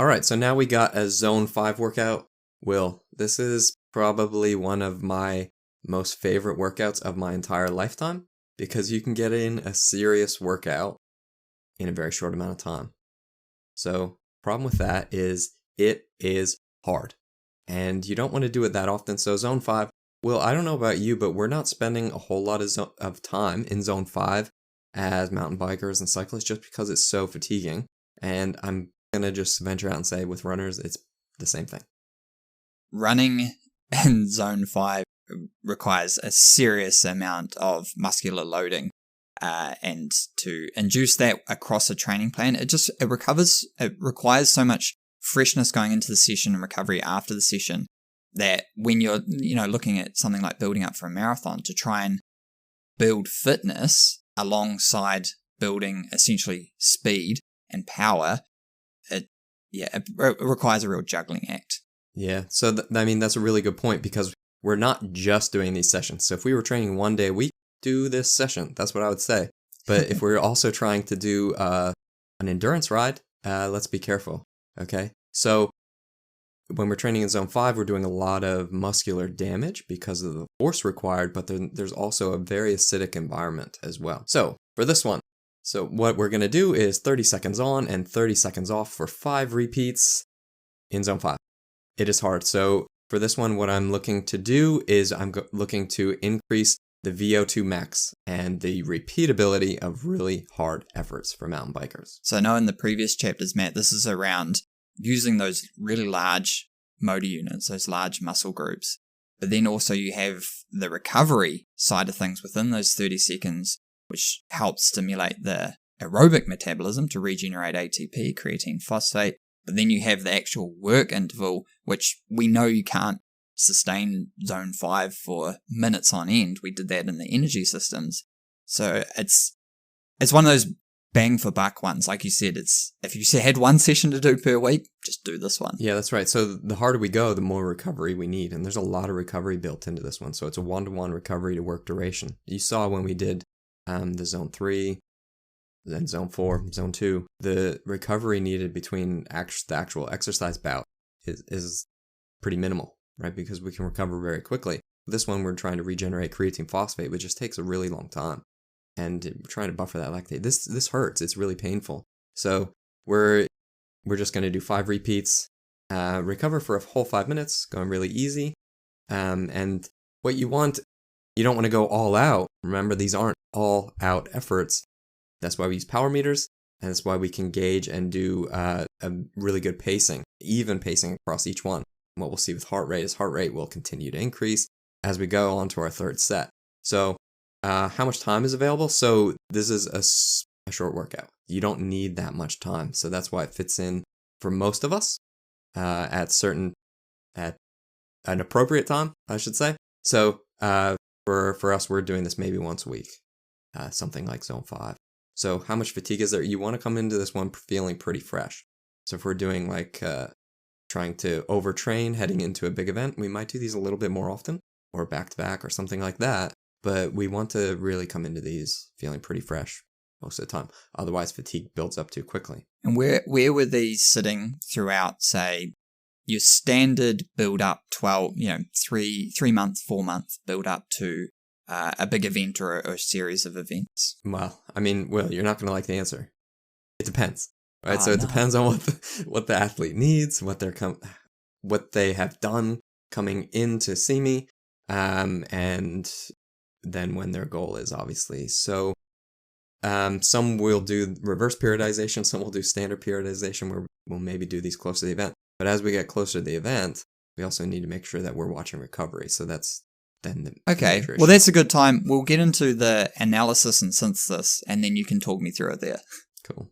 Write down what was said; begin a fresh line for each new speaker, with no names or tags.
All right, so now we got a Zone 5 workout. Will, this is probably one of my most favorite workouts of my entire lifetime because you can get in a serious workout in a very short amount of time. So, problem with that is it is hard, and you don't want to do it that often. So Zone 5, Will, I don't know about you, but we're not spending a whole lot of time in Zone 5 as mountain bikers and cyclists just because it's so fatiguing. And I'm going to just venture out and say with runners, it's the same thing.
Running in Zone 5 requires a serious amount of muscular loading. And to induce that across a training plan, it requires so much freshness going into the session and recovery after the session that when you're, looking at something like building up for a marathon, to try and build fitness alongside building essentially speed and power, it requires a real juggling act.
Yeah, so that's a really good point because we're not just doing these sessions. So if we were training one day a week, do this session. That's what I would say. But if we're also trying to do an endurance ride, let's be careful. Okay. So when we're training in Zone 5, we're doing a lot of muscular damage because of the force required, but then there's also a very acidic environment as well. So for this one, so what we're going to do is 30 seconds on and 30 seconds off for 5 repeats in Zone 5. It is hard. So for this one, what I'm looking to do is I'm looking to increase the VO2 max and the repeatability of really hard efforts for mountain bikers.
So I know in the previous chapters, Matt, this is around using those really large motor units, those large muscle groups. But then also you have the recovery side of things within those 30 seconds, which helps stimulate the aerobic metabolism to regenerate ATP, creatine phosphate. But then you have the actual work interval, which we know you can't sustain Zone 5 for minutes on end. We did that in the energy systems. So it's one of those bang for buck ones. Like you said, it's if you had one session to do per week, just do this one.
Yeah, that's right. So the harder we go, the more recovery we need. And there's a lot of recovery built into this one. So it's a 1-to-1 recovery to work duration. You saw when we did the Zone 3, then Zone 4, Zone 2, the recovery needed between the actual exercise bout is pretty minimal, right? Because we can recover very quickly. This one, we're trying to regenerate creatine phosphate, which just takes a really long time. And we're trying to buffer that lactate. This hurts. It's really painful. So we're just going to do 5 repeats, recover for a whole 5 minutes, going really easy. And what you don't want to go all out. Remember, these aren't all out efforts. That's why we use power meters, and that's why we can gauge and do a really good pacing, even pacing across each one. And what we'll see with heart rate is heart rate will continue to increase as we go on to our third set. So how much time is available? So this is a short workout. You don't need that much time. So that's why it fits in for most of us at an appropriate time, I should say. So for us, we're doing this maybe once a week, something like Zone 5. So how much fatigue is there? You want to come into this one feeling pretty fresh. So if we're doing like trying to overtrain heading into a big event, we might do these a little bit more often or back to back or something like that. But we want to really come into these feeling pretty fresh most of the time. Otherwise, fatigue builds up too quickly.
And where were these sitting throughout, say, your standard build up 3-month, 4-month build up to a big event or a series of events?
Well, Will, you're not going to like the answer. It depends, right? So it depends on what the athlete needs, what they have done coming in to see me, and then when their goal is, obviously. So some will do reverse periodization, some will do standard periodization, where we'll maybe do these close to the event. But as we get closer to the event, we also need to make sure that we're watching recovery. So that's then the
okay. Well, that's a good time. We'll get into the analysis and synthesis, and then you can talk me through it there.
Cool.